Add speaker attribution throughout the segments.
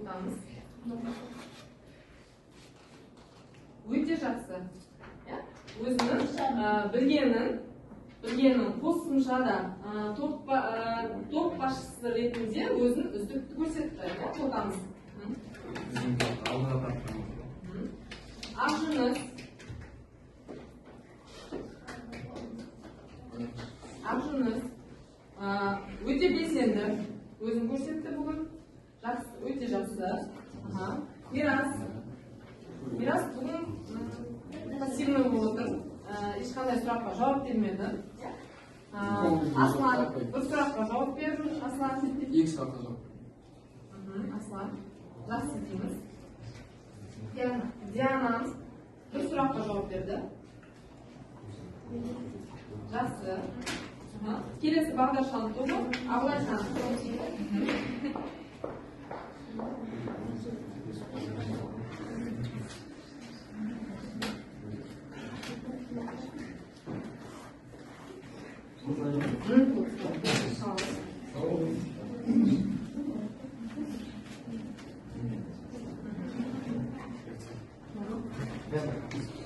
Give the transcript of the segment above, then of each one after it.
Speaker 1: To'xtamiz. Өте жақсы. Өзінің білгенін қосымшада топ басшысы ретінде өзін үздікті көрсетті. Тоқтамыз. Ақжүніс өте белсенді. Өзін көрсетті бүгін. Өте жақсы. Мирас бүгін пассивный болып отыр. Ешқандай сұраққа жауап бермеді. Аслан бір сұраққа жауап берді. Аслан.
Speaker 2: Екі сұраққа жауап.
Speaker 1: Аслан. Жақсы дейміз. Диана бір сұраққа жауап берді. Жақсы. Келесі бағдаршам тобы Абылайхан.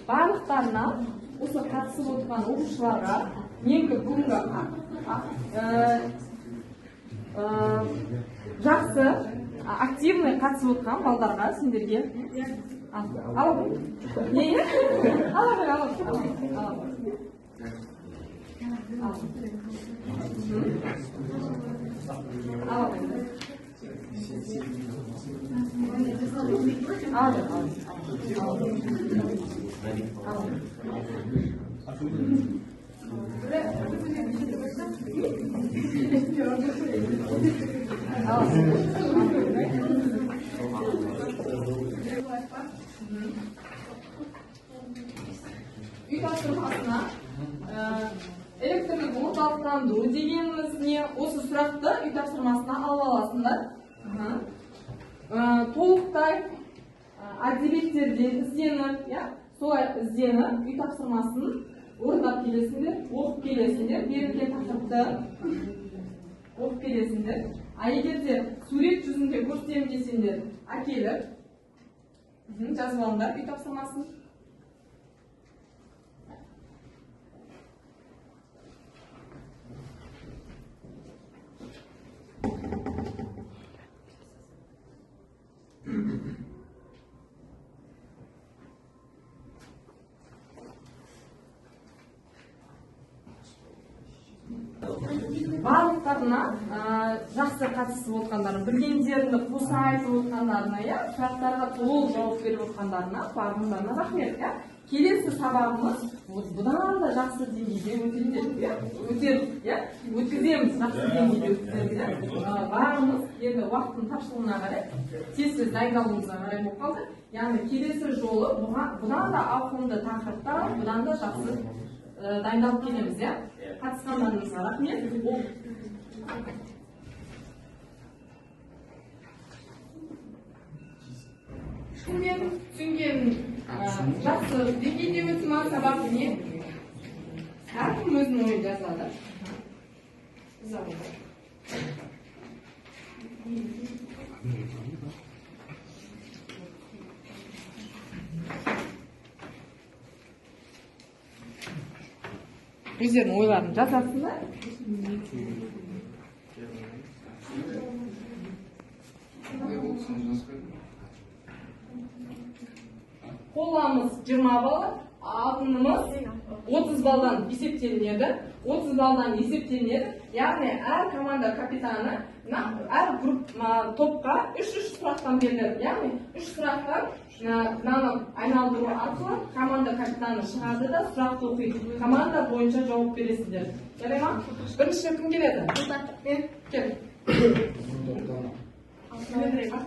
Speaker 1: Барлықтарына осы қатысып отырған оқушыларға бүгінгі жақсы активный қатысып отырған балдарға сендерге үй тапсырмасына электрлік орталықтандыру дегеніміз не? Осы сұрақты үй тапсырмасына алып аласыңдар. Толықтай әдебиеттерден ізденіп, солай ізденіп, үй тапсырмасын орындап келесіңдер, оқып келесіңдер, берілген тақырыпты оқып келесіңдер. Егер де сурет жүзінде көрсетемін десеңдер, әкеліп жазып алыңдар үй тапсырмасын. Барлықтарына жақсы қатысып отқандарына, білгендерді қоса айтып отқандарына, сұрақтарға толық жауап беріп отқандарына, барлықтарына рахмет. Келесі сабағымыз бұдан да жақсы деңгейде өткіземіз, жақсы деңгейде өткіземіз. Барымыз енді уақыттың тапшылығына қарай, тез дайындалуымызға қарай болып қалды. Яғни келесі жолы бұдан да ауқымды тақырыпта, бұдан да жақсы дайындалып келеміз. Қатысқандарыңызға рахмет. Түсінген жақсы деңгейде өтті ма сабақ не? Әркім өзінің ойын жазады. Өздерінің ойларын жазасыңдар. Қоламыз 20 бала, алтынымыз 30 балдан есептелінеді. 30 балдан есептелінеді. Яғни әр команда капитаны әр топқа 3 сұрақтан беріледі. Яғни 3 сұрақтан айналдыру арқылы команда капитаны шығады да сұрақты оқиды. Команда бойынша жауап бересіздер. Жарай ма? Бірінші кім келеді? Кел.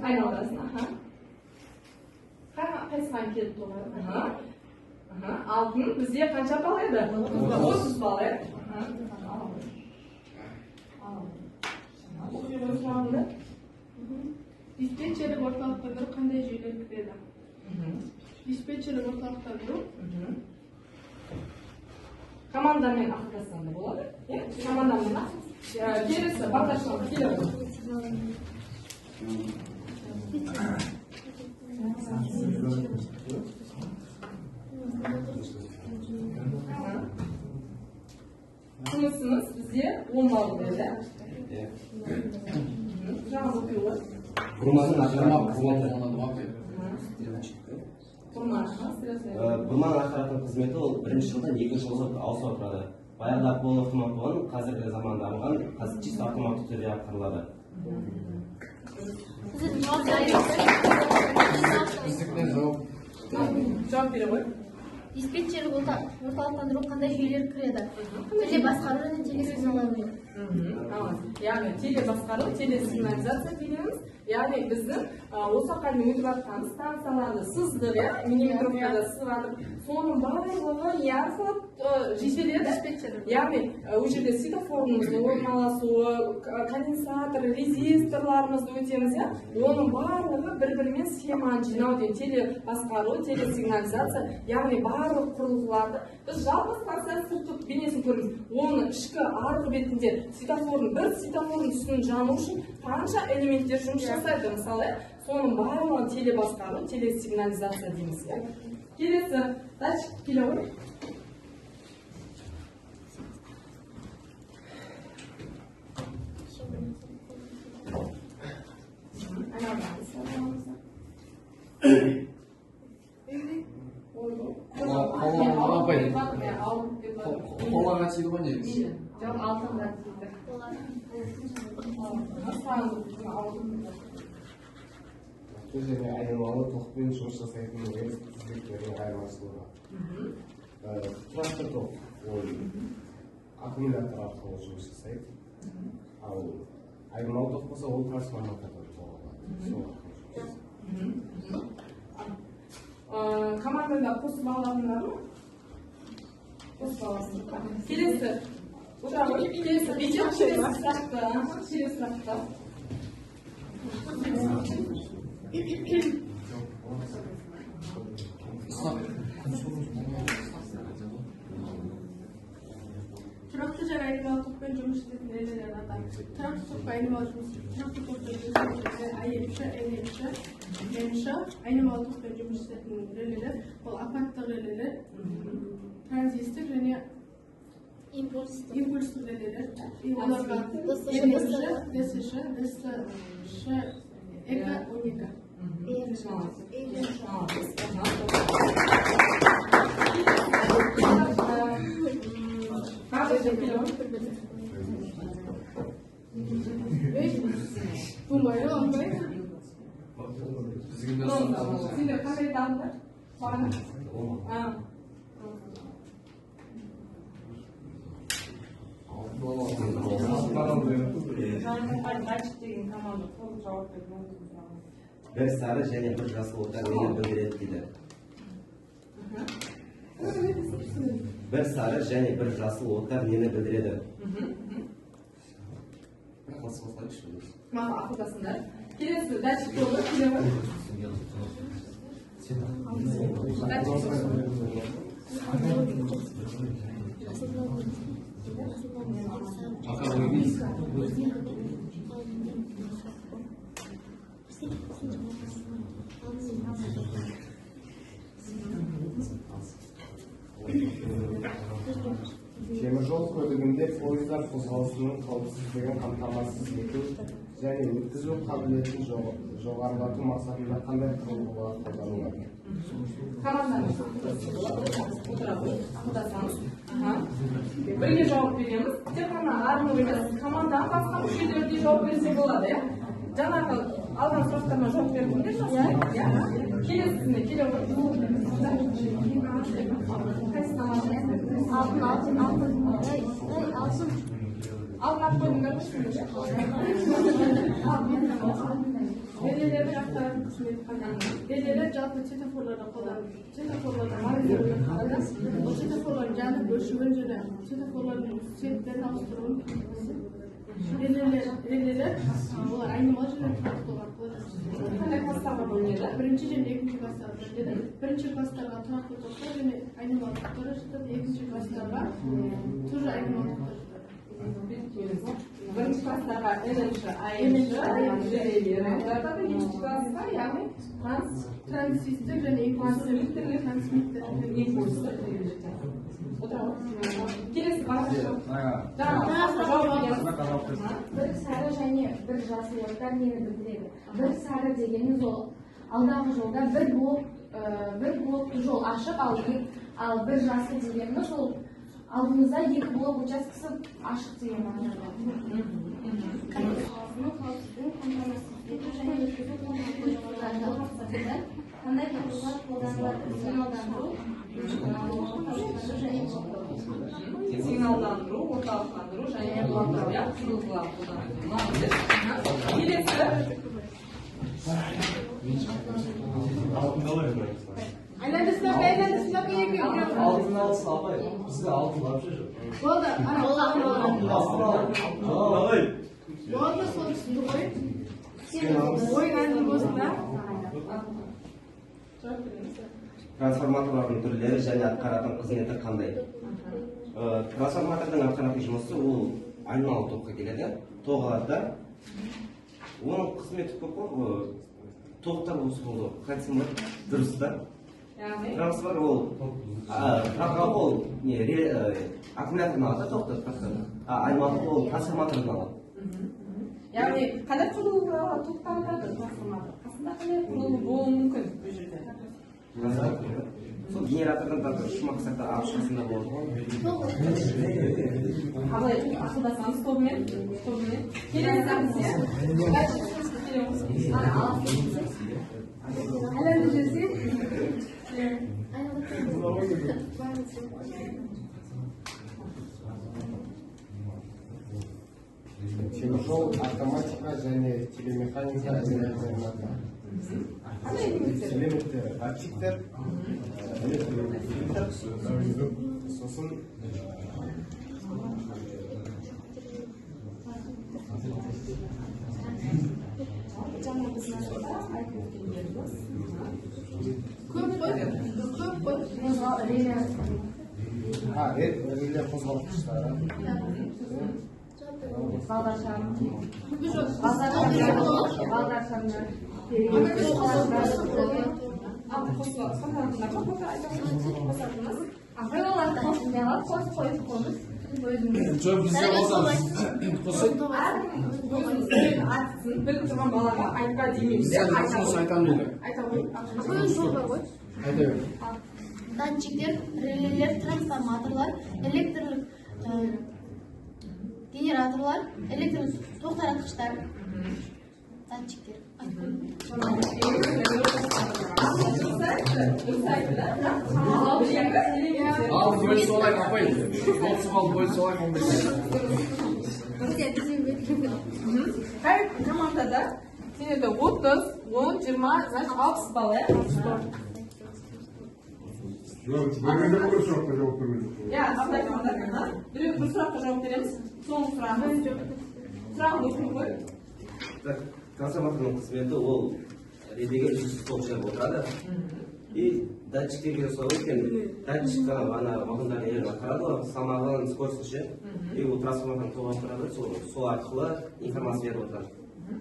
Speaker 1: Айналдырасың. Қайсыған келді тоғыр? Алтын бізде қанша бал еді? 30 бал еді.
Speaker 3: Диспетчерлік орталықтандыру қандай жүйелер кіреді? Диспетчерлік орталықтандыру
Speaker 1: командамен ақылдасқанда болады. Командамен келесі бағдаршамға келеді. Sınıfsınız bize 10 bal verdi. Жаңа okuyorlar.
Speaker 2: Burmanın aşağı Burman ақпараттың қызметі ол бірінші жылдан екінші жылға ауысып отырады. Баяғыда пол автомат болған, қазіргі заманда алынған, қазір чисто автоматты түрде атқарылады.
Speaker 1: Cevap verin bak.
Speaker 4: Диспетчерлік орталықтандыру қандай жүйелер кіреді? Теле басқару және телесигналдау.
Speaker 1: Яғни телебасқару, телесигнализация дейміз. Яғни біздің осы қалың өтіп жатқан станцияларды сыздық, минимитровкада сызып, соның барлығы не арқылы жетеледі. Яғни ол жерде светофорымызды орналасуы, конденсатор, резисторларымызды өтеміз, оның барлығы бір-бірімен схеманы жинау деген телебасқару, телесигнализация, яғни барлық құрылғыларды біз жалпы станция сұлтық бейнесін көрміз. Оның ішкі арғы бетінде бір светофордың үстінің жану үшін қанша элементтер жұмыс жасайды, мысалы, соның барлығын телебасқару, телесигнализация дейміз. Келесі, датчик келе ғой.
Speaker 5: Қолаға тиді ғой негізі.
Speaker 1: Жоқ, алтынға тиді.
Speaker 6: Және айнымалы токпен жұмыс жасайтын тізбектердің айырмашылығы. Тұрақты ток ол аккумулятор арқылы жұмыс жасайды. Ал айнымалы ток болса ол трансформатордан
Speaker 1: Командада қосып алатындар ма? Қосып аласың. Келесі. Келесі сұрақты.
Speaker 3: Тұрақты және айнымалы токпен жұмыс істейтін релелер атайды. Тұрақты токпен айнымалы жұмыс тұрақты токпен айнымалы токпен жұмыс істейтін релелер ол апаттық релелер, транзистор және импульстік релелер. Оларға ДСШ, ЭК-12. Думаю,
Speaker 1: Сендер қандай дандар?
Speaker 2: Bir sarı және bir жасыл оттар нені білдіреді дейді. Bir sarı және bir жасыл оттар нені білдіреді?
Speaker 1: Маған ақылдасыңдар. Келесі датчик болды, келе ғой.
Speaker 6: Теміржол көлігінде пойыздар қозғалысының қауіпсіздігін қамтамасыз ету және өткізу қабілетін жоғарылату мақсатында қандай құрылғылар қолданылады?
Speaker 1: Бірге жауап береміз. Тек қана арнау емес, командадан басқа мүшелерге жауап берсе болады, иә? Жаңағы алған сұрақтарына жауап бердіңдер ме? Келесісіне келе ғой. Алтын алып қойдыңдар ма?
Speaker 3: Релелердің ақпараттық қызметі қандай? Релелер жалпы светофорларда қолданылады. Светофорларда маңыздылығын қалады. Ол светофорлардың жанып өшуін және светофорлардың цветтерін ауыстыруын көмектеседі. Релелер олар айнымалы және тұрақты ток арқылы жұмыс істейді.
Speaker 1: Қандай кластарға бөлінеді?
Speaker 3: Бірінші және екінші кластарға бөлінеді. Бірінші кластарға тұрақты токтар және айнымалы токтар жатады. Екінші кластарға тоже айнымалы токтар жатады.
Speaker 1: Birinchi klassdagi inch, ayinch, ularda da ikkinchi klassda ya'ni
Speaker 3: Transistor және transmitter.
Speaker 1: impulslar beriladi. Kelesi bosqichda
Speaker 7: бір сары және бір жасыл оттар нені білдіреді? Бір сары дегеніміз ол алдағы жолда бір блокты жол ашық, ал бір жасыл дегеніміз ол алдымызда екі блок учаскесі ашық деген мағынада. Қандай құрылғылар қолданылады?
Speaker 1: Signallandırу, ortalıklandırу және блоктауя құрылғылар қолданылады. Молодец. Келесі
Speaker 3: Айландысына керек.
Speaker 5: Алтын алсын апай. Бізге алтын алып жүр.
Speaker 3: Болды, ана
Speaker 5: Алтын
Speaker 3: болды, сол түсінді ғой. Ойын әңгіме болсын да.
Speaker 2: Трансформаторлардың түрлері және атқаратын қызметі қандай? Трансформатордың атқаратын жұмысы ол айнымалы токқа келеді. Ток алады да. Оның қызметі көп қой. Тоқтар осы болды. Қайтсын ба? Дұрыс та. Трансформатор ол аккумулятордан алады тоқты. Айнымалы ол трансформатордан алады.
Speaker 1: яғни қандай құрылғы тоқтатады трансформатор? Қасында қандай құрылғы болуы мүмкін бұл жерде?
Speaker 2: Сол генератордан үш мақсатта алып шығасында болады ғой.
Speaker 1: Қалай ақылдасаңыз тобымен? Келесі бізге
Speaker 3: Айланды жүрсе.
Speaker 6: Теміржол автоматика және телемеханика элементтерінен элементтер датчиктер, электрофильтр, сосын реле қозғалтқыштары.
Speaker 5: Жоқ, бізге қосамыз.
Speaker 1: біліп тұрған балаға айтпа демейміз.
Speaker 5: Айтамын дейді. Айта бер.
Speaker 4: Датчиктер, релелер, трансформаторлар, электрлік генераторлар, электрлік тоқтаратқыштар, датчиктер.
Speaker 5: Ал бөліп солай апай. Болсып ал бөліп солай
Speaker 1: Her komandada yine de 30, 10, 20, значит 60 бала. Ya, қандай командада? Біреу бір сұраққа жауап береміз. Соңғы сұрағымыз. Сұрағын оқып қой.
Speaker 2: Трансформаторның қызметі ол редеге жүз ток жіберіп отырады. И датчиктерге сол екен, датчикқа ана вагондар еліне қарады ғой, салмағын, скоростын ше. И ол трансформаторны тоға тұрады, сол арқылы информация беріп отырады.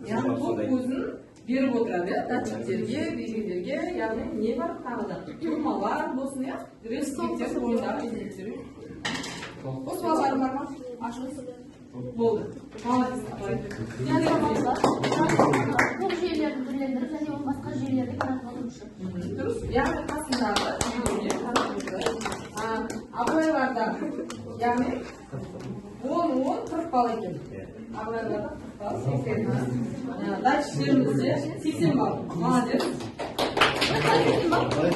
Speaker 1: Яғни ток көзін беріп отырады, датчиктерге, белгілерге, яғни не бар тағы да? Тұрмалар болсын, я? Ресурстер бойындағы белгілер. Осы балалар бар ма? Ашыңыз. Болды. Молодец.
Speaker 4: Тоқ жүйелерін түрлендіріп және ол басқа жүйелерді таратқаны үшін.
Speaker 1: Дұрыс. Яғни қасындағы абылайларда, яғни 10-40 бал екен. Абылайларда 40 бал, 80. Датчиктерімізде 80 бал. Молодец.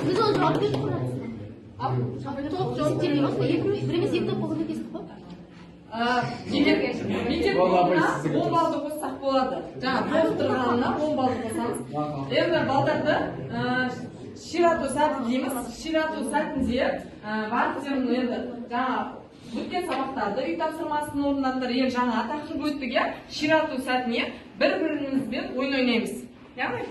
Speaker 4: Біз ол жауап беріп тұрмыз. Тоқ жауап бермейміз. Біріміз екі тоқ қолын кестік қой.
Speaker 1: Мектеп болуына 10 балды қоссақ болады. Жаңа толықтырғанына 10 балды қосамыз. Енді балдарды ширату сәті дейміз. Ширату сәтінде вартерін енді жаңа өткен сабақтарды үй тапсырмасын орындадыңдар. Енді жаңа тақырып өттік, ширату сәтіне бір-бірімізбен ойын ойнаймыз. Яғни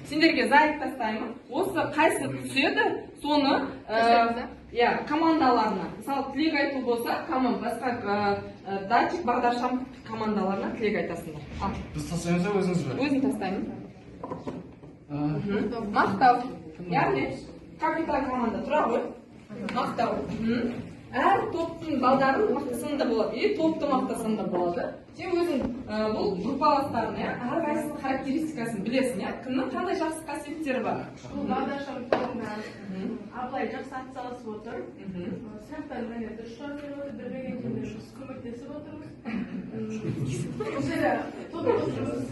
Speaker 1: Сендерге заик тастаймын. Осы қайсы түседі, соны командаларына. Мысалы, тілек айту болса, басқа датчик, бағдаршам командаларына тілек айтасыңдар.
Speaker 5: Біз тастаймыз ба, өзіңіз бе?
Speaker 1: Өзін тастаймын. Мақтау. Яғни, капитал команда тұра ғой. Мақтау. Әр топтың балдарын мақтасында болады. Топты мақтасында болады. Сен өзің бұл группаластарын, әрқайсының характеристикасын білесің, кімнің қандай жақсы қасиеттері бар.
Speaker 3: Бұл бағдаршам тобында абылай жақсы атсалысып отыр. Сұрақтар міне дұрыс жауап беріп отыр, білмеген жерде біз көмектесіп отырмыз. Бұл жерде топ отырмыз.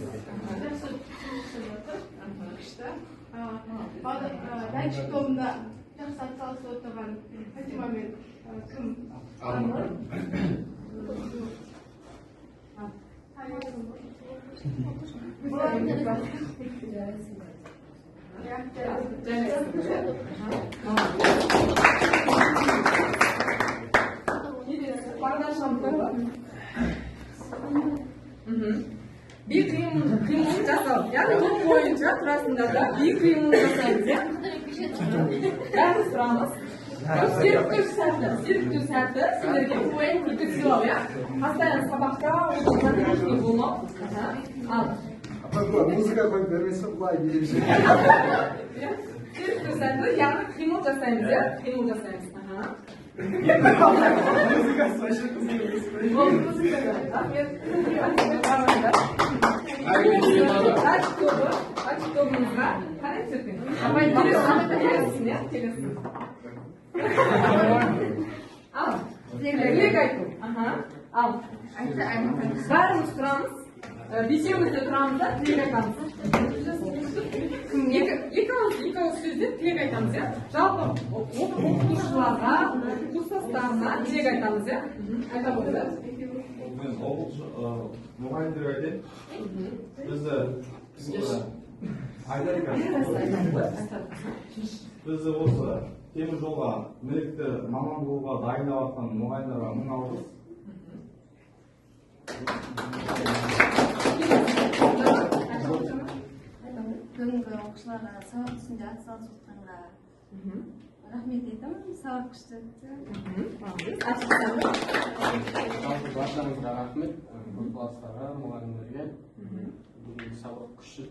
Speaker 3: Жақсы түсініп отыр. Күшті. Дайыншық тобында жақсы атсалысып отырған Фатима мен кім? Анвар.
Speaker 1: Bir kıyımını жасау. Yani топ бойынша тұрасыңдар да, bir kıyımını жасаймыз, бәріміз тұрамыз. Серіктеу сәті, сендерге ойын күлкі сыйлау, постоянно сабақта, отырған ештеңе болмау. Ал.
Speaker 6: Музыка қойып бермесін, былай береміз.
Speaker 1: Серіктеу сәті, яғни қимыл жасаймыз, қимыл жасаймыз. Açık тобымызға қарай түсірдің. Апай, келесің. Ал, тілек айту. Ал, бәріміз тұрамыз, бесеумізде тұрамыз да, тілек айтамыз. Екі ауыз сөзде тілек айтамыз, жалпы оқушыларға, курстастарына тілек айтамыз, айта болды.
Speaker 8: Мен мұғалімдер айтайын. Біз осы темір жолға білікті маман болуға дайындап жатқан мұғалімдерге мың алғыс.
Speaker 9: Бүгінгі оқушыларға сабақ үстінде атсалысып отырғанға рахмет етемін. Сабақ күшті өтті.
Speaker 6: Баршаңызға рахмет, класстарға, мұғалімдерге. Бүгінгі сабақ күшті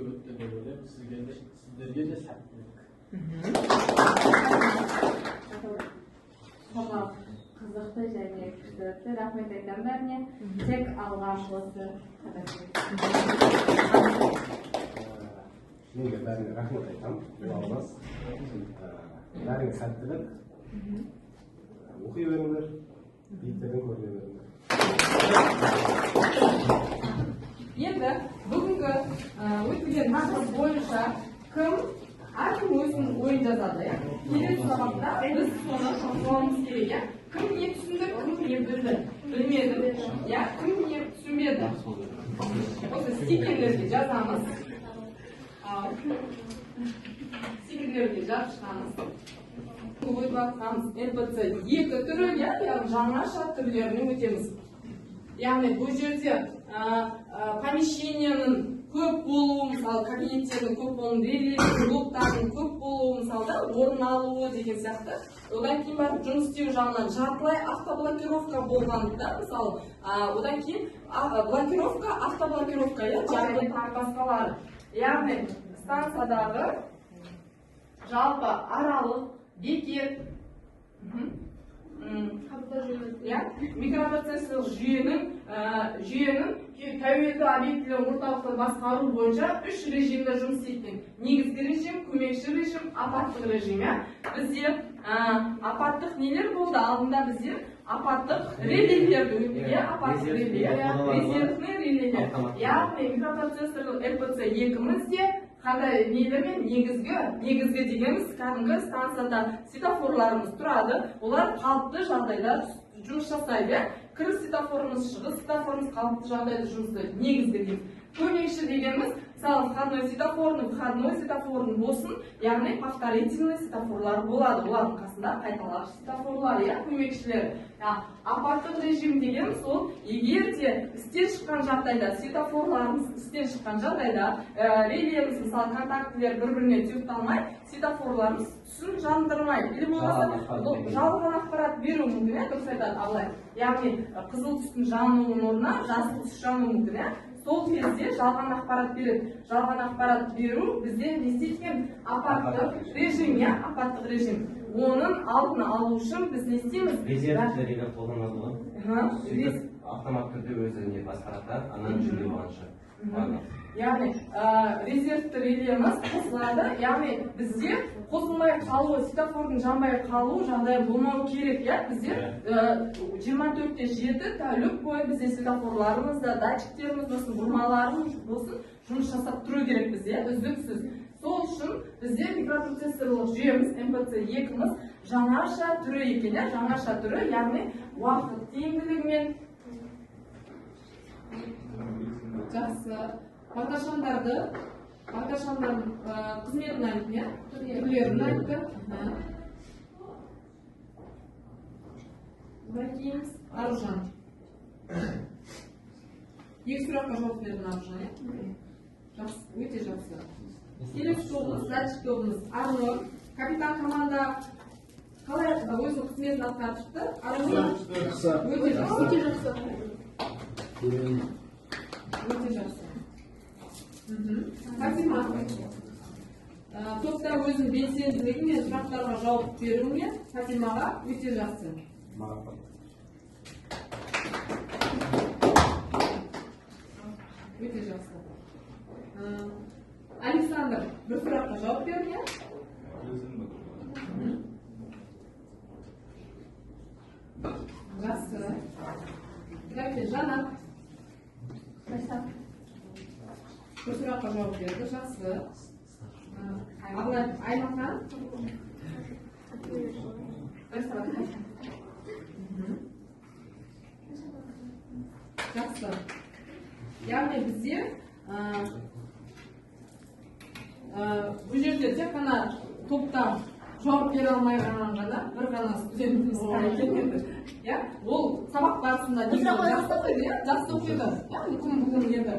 Speaker 6: өтті деп ойлаймын. Сіздерге де сәттілік.
Speaker 7: Сабақ қызықты және күшті өтті. Рахмет айтамын бәріне. Тек алғаш осы
Speaker 6: Менге бәріне рахмет айтамын. Оларыңыз бәріңе сәттілік. Оқи беріңдер, биіктерден көріне беріңдер.
Speaker 1: Енді бүгінгі өткен тақырып бойынша әркім өзінің ойын жазады. Келесі сабақта біз соны шақыруымыз керек. Кім не түсінді, кім не білді, білмеді, кім не түсінбеді. Осы стикерлерге жазамыз. Стикерлерге жазып шығамыз. Ойып атқанымыз НПЦ 2 түрі, жаңаша түрлеріне өтеміз. Яғни бұл жерде помещениенің көп болуы, мысалы кабинеттердің көп болуы, блоктардың көп болуы, мысалы орын алуы деген сияқты. Одан кейін барып жұмыс істеу жағынан жартылай автоблокировка болғандықта, мысалы, одан кейін блокировка, автоблокировка, және басқалары. Яғни станциядағы жалпы аралық, бекет, микропроцессорлық жүйенің тәуелді объектілер орталықты басқару бойынша 3 режимде жұмыс істейтін. Негізгі режим, көмекші режим, апаттық режим. Бізде апаттық нелер болды? Алдында бізде апаттық релейлерді өтуге, апаттық релей, резервный релейлер. Яғни микропроцессорлық РПЦ 2-мізде қандай нелермен негізгі дегеніміз кәдімгі станцияда светофорларымыз тұрады. Олар қалыпты жағдайда жұмыс жасайды. Кіріс светофорымыз, шығыс светофорымыз қалыпты жағдайда жұмыс жасайды. Негізгі дейміз. Көмекші дегеніміз мысалы входной светофорный выходной светофорный болсын, яғни повторительный светофорлар болады, олардың қасында қайталағыш светофорлар, иә, көмекшілер. Апаттық режим деген сол, егер де істен шыққан жағдайда, светофорларымыз істен шыққан жағдайда, релеміз, мысалы контактілер бір-біріне тұйықталмай, светофорларымыз түсін жандырмай, или болмаса жалған ақпарат беру мүмкін, дұрыс айтады Абылай. Яғни қызыл түстің жануының орнына жасыл түс жануы мүмкін, сол кезде жалған ақпарат береді. Жалған ақпарат беру бізде не істейтін апаттық режим, апаттық режим. Оның алдын алу үшін біз не істейміз?
Speaker 2: Резервті реле қолданады ғой. Автомат түрде өзіне басқарады, анан жүре болғанша.
Speaker 1: Яғни резервті релеміз қосылады, яғни бізде қосылмай қалу, светофордың жанбай қалу жағдайы болмау керек, бізде 24/7 тәулік бойы бізде светофорларымызда, датчиктеріміз болсын, бұрмаларымыз болсын, жұмыс жасап тұру керек бізде, үздіксіз. Сол үшін бізде микропроцессорлық жүйеміз, MPC2-міз жаңаша түрі екен, жаңаша түрі, яғни уақыт тиімділігімен. Жақсы. Бағдаршамдардың қызметін айтты, түрлерін айтты. Бәкейміз, Аружан. Екі сұраққа жауап бердің, Аружан. Жақсы, өте жақсы. Келесі тобымыз, датчик тобымыз Арнұр. Капитан команда қалай өзінің қызметін атқарып шықты? Аружан. Өте жақсы. Өте жақсы. Фатима, топта өзінің белсенділігі мен сұрақтарға жауап беруіне Фатимаға өте жақсы. Өте жақсы. Александр, бір сұраққа жауап беруіне? Жақсы. Жанат. Бір сұраққа жауап берді, жақсы. Аймахан? Жақсы. Яғни бізде бұл жерде тек қана топтан жауап бере алмай ғана бір ғана студентіміз бар екен. Ол сабақ барысында жақсы оқиды. Бүгін еді.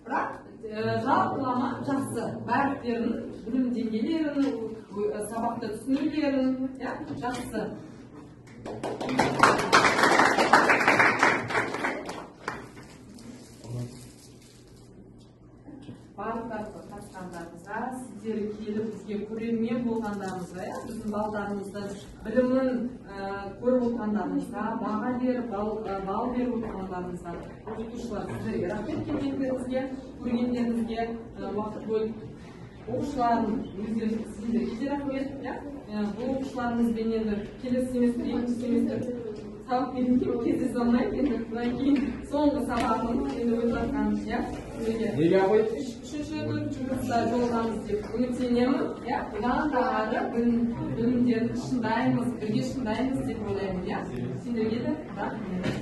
Speaker 1: Бірақ жалпылама жақсы, бәріктерін, білім деңгейлерін, сабақты түсінулерін, жақсы. Барлықтарды қатысқандарыңызға, сіздер келіп бізге көрермен болғандарыңызға, біздің балдарымыздың білімін көріп отырғандарыңызға, баға беріп, бал беріп отырғандарыңызға, оқытушылар сіздерге рахмет келгендеріңізге, көргендеріңізге, уақыт бөліп оқушылардың өздері сіздерге рахмет. Бұл оқушыларымызбен енді келесі семестр, екінші семестр сабақ берген кездесе алмайды, енді бұдан кейін соңғы сабағым енді өтіп жатқан,
Speaker 5: Неге абай?
Speaker 1: үшінші, төртінші курста жолдамыз деп үміттенемін. Бұдан да ары білімдерді шыңдаймыз, бірге шыңдаймыз деп ойлаймын. Сендерге де рахмет.